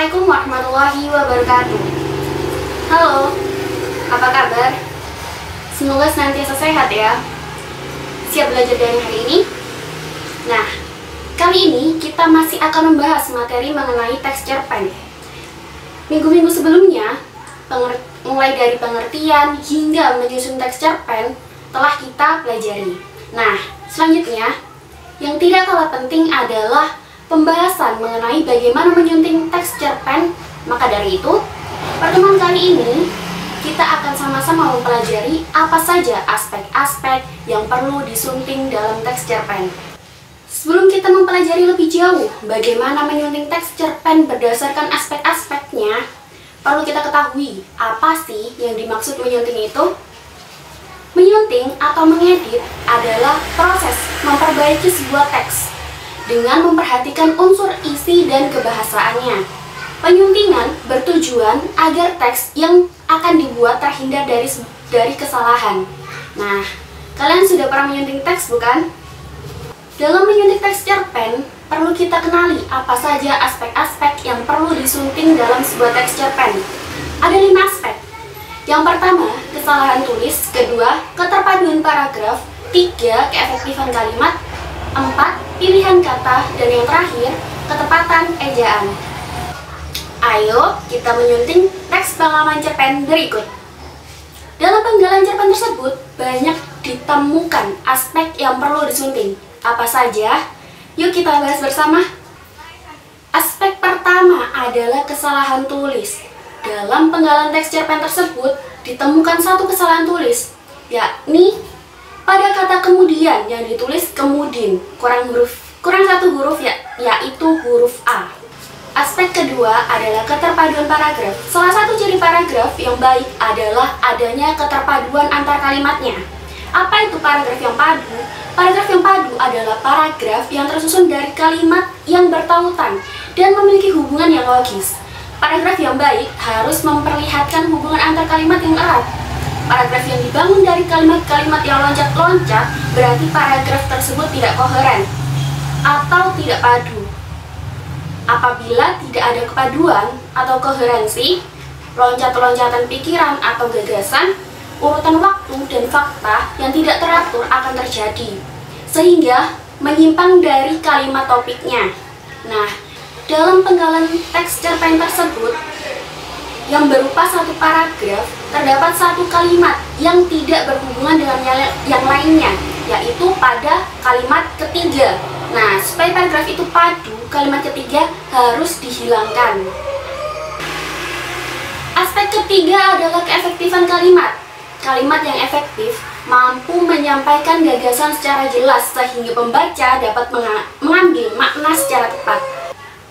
Assalamualaikum warahmatullahi wabarakatuh. Halo, apa kabar? Semoga senantiasa sehat ya. Siap belajar dari hari ini? Nah, kali ini kita masih akan membahas materi mengenai teks cerpen. Minggu-minggu sebelumnya, mulai dari pengertian hingga menyusun teks cerpen telah kita pelajari. Nah, selanjutnya, yang tidak kalah penting adalah pembahasan mengenai bagaimana menyunting teks cerpen. Maka dari itu, pertemuan kali ini kita akan sama-sama mempelajari apa saja aspek-aspek yang perlu disunting dalam teks cerpen. Sebelum kita mempelajari lebih jauh bagaimana menyunting teks cerpen berdasarkan aspek-aspeknya, perlu kita ketahui apa sih yang dimaksud menyunting itu. Menyunting atau mengedit adalah proses memperbaiki sebuah teks dengan memperhatikan unsur isi dan kebahasaannya. Penyuntingan bertujuan agar teks yang akan dibuat terhindar dari kesalahan. Nah, kalian sudah pernah menyunting teks bukan? Dalam menyunting teks cerpen, perlu kita kenali apa saja aspek-aspek yang perlu disunting dalam sebuah teks cerpen. Ada 5 aspek. Yang pertama, kesalahan tulis. Kedua, keterpaduan paragraf. 3, keefektifan kalimat. 4, pilihan kata. Dan yang terakhir, ketepatan ejaan. Ayo kita menyunting teks pengalaman cerpen berikut. Dalam penggalan cerpen tersebut, banyak ditemukan aspek yang perlu disunting. Apa saja? Yuk kita bahas bersama. Aspek pertama adalah kesalahan tulis. Dalam penggalan teks cerpen tersebut, ditemukan satu kesalahan tulis, yakni pada kata kemudian yang ditulis kemudin, kurang satu huruf yaitu huruf A. Aspek kedua adalah keterpaduan paragraf. Salah satu ciri paragraf yang baik adalah adanya keterpaduan antar kalimatnya. Apa itu paragraf yang padu? Paragraf yang padu adalah paragraf yang tersusun dari kalimat yang bertautan dan memiliki hubungan yang logis. Paragraf yang baik harus memperlihatkan hubungan antar kalimat yang erat. Paragraf yang dibangun dari kalimat-kalimat yang loncat-loncat berarti paragraf tersebut tidak koheren atau tidak padu. Apabila tidak ada kepaduan atau koherensi, loncat-loncatan pikiran atau gagasan, urutan waktu dan fakta yang tidak teratur akan terjadi, sehingga menyimpang dari kalimat topiknya. Nah, dalam penggalan teks cerpen tersebut yang berupa satu paragraf, terdapat satu kalimat yang tidak berhubungan dengan yang lainnya, yaitu pada kalimat ketiga. Nah, supaya paragraf itu padu, kalimat ketiga harus dihilangkan. Aspek ketiga adalah keefektifan kalimat. Kalimat yang efektif mampu menyampaikan gagasan secara jelas sehingga pembaca dapat mengambil makna secara tepat.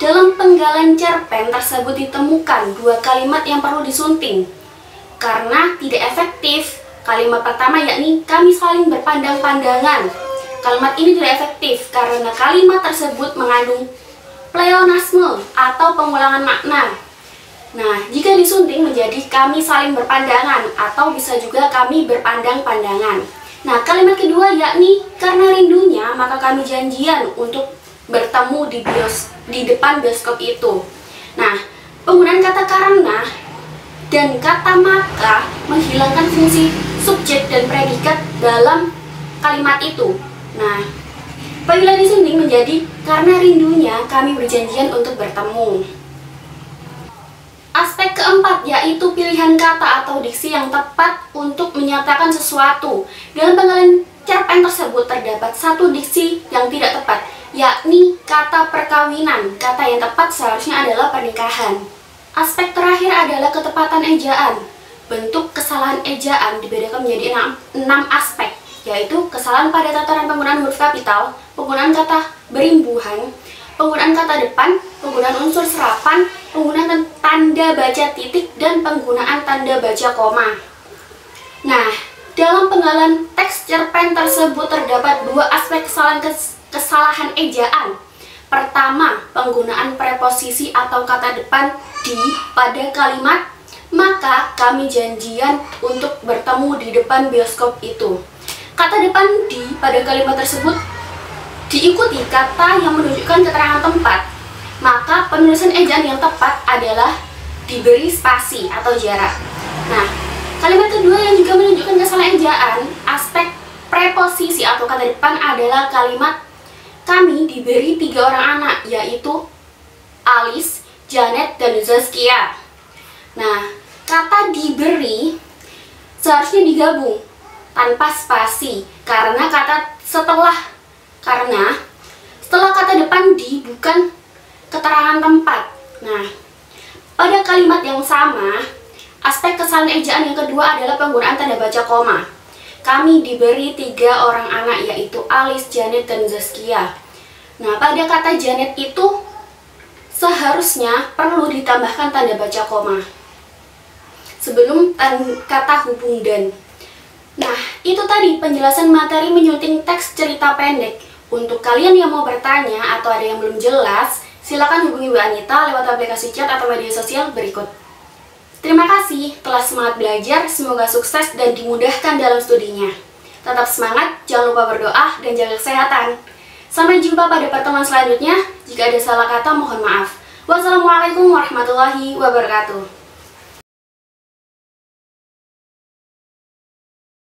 Dalam penggalan cerpen tersebut ditemukan 2 kalimat yang perlu disunting karena tidak efektif. Kalimat pertama yakni kami saling berpandang-pandangan. Kalimat ini tidak efektif karena kalimat tersebut mengandung pleonasme atau pengulangan makna. Nah, jika disunting menjadi kami saling berpandangan atau bisa juga kami berpandang-pandangan. Nah, kalimat kedua yakni karena rindunya maka kami janjian untuk bertemu di depan bioskop itu. Nah, penggunaan kata karena dan kata maka menghilangkan fungsi subjek dan predikat dalam kalimat itu. Nah, apabila disunting menjadi karena rindunya kami berjanjian untuk bertemu. Aspek keempat yaitu pilihan kata atau diksi yang tepat untuk menyatakan sesuatu. Dalam penggalan cerpen tersebut terdapat satu diksi yang tidak tepat, yakni kata perkawinan. Kata yang tepat seharusnya adalah pernikahan. Aspek terakhir adalah ketepatan ejaan. Bentuk kesalahan ejaan dibedakan menjadi 6 aspek, yaitu kesalahan pada tataran penggunaan huruf kapital, penggunaan kata berimbuhan, penggunaan kata depan, penggunaan unsur serapan, penggunaan tanda baca titik, dan penggunaan tanda baca koma. Nah, dalam penggalan teks cerpen tersebut terdapat 2 aspek kesalahan ejaan. Pertama, penggunaan preposisi atau kata depan di pada kalimat maka kami janjian untuk bertemu di depan bioskop itu. Kata depan di pada kalimat tersebut diikuti kata yang menunjukkan keterangan tempat. maka penulisan ejaan yang tepat adalah diberi spasi atau jarak. Nah, kalimat kedua yang juga menunjukkan kesalahan ejaan, aspek preposisi atau kata depan adalah kalimat kami diberi 3 orang anak, yaitu Alice, Janet, dan Zaskia. Nah, kata diberi seharusnya digabung tanpa spasi karena setelah kata depan di bukan keterangan tempat. Nah, pada kalimat yang sama, aspek kesalahan ejaan yang kedua adalah penggunaan tanda baca koma. Kami diberi 3 orang anak, yaitu Alice, Janet, dan Zaskia. Nah, pada kata Janet itu seharusnya perlu ditambahkan tanda baca koma sebelum kata hubung dan. Nah, itu tadi penjelasan materi menyunting teks cerita pendek. Untuk kalian yang mau bertanya atau ada yang belum jelas, silakan hubungi Bu Anita lewat aplikasi chat atau media sosial berikut. Terima kasih telah semangat belajar, semoga sukses dan dimudahkan dalam studinya. Tetap semangat, jangan lupa berdoa, dan jaga kesehatan. Sampai jumpa pada pertemuan selanjutnya. Jika ada salah kata, mohon maaf. Wassalamualaikum warahmatullahi wabarakatuh.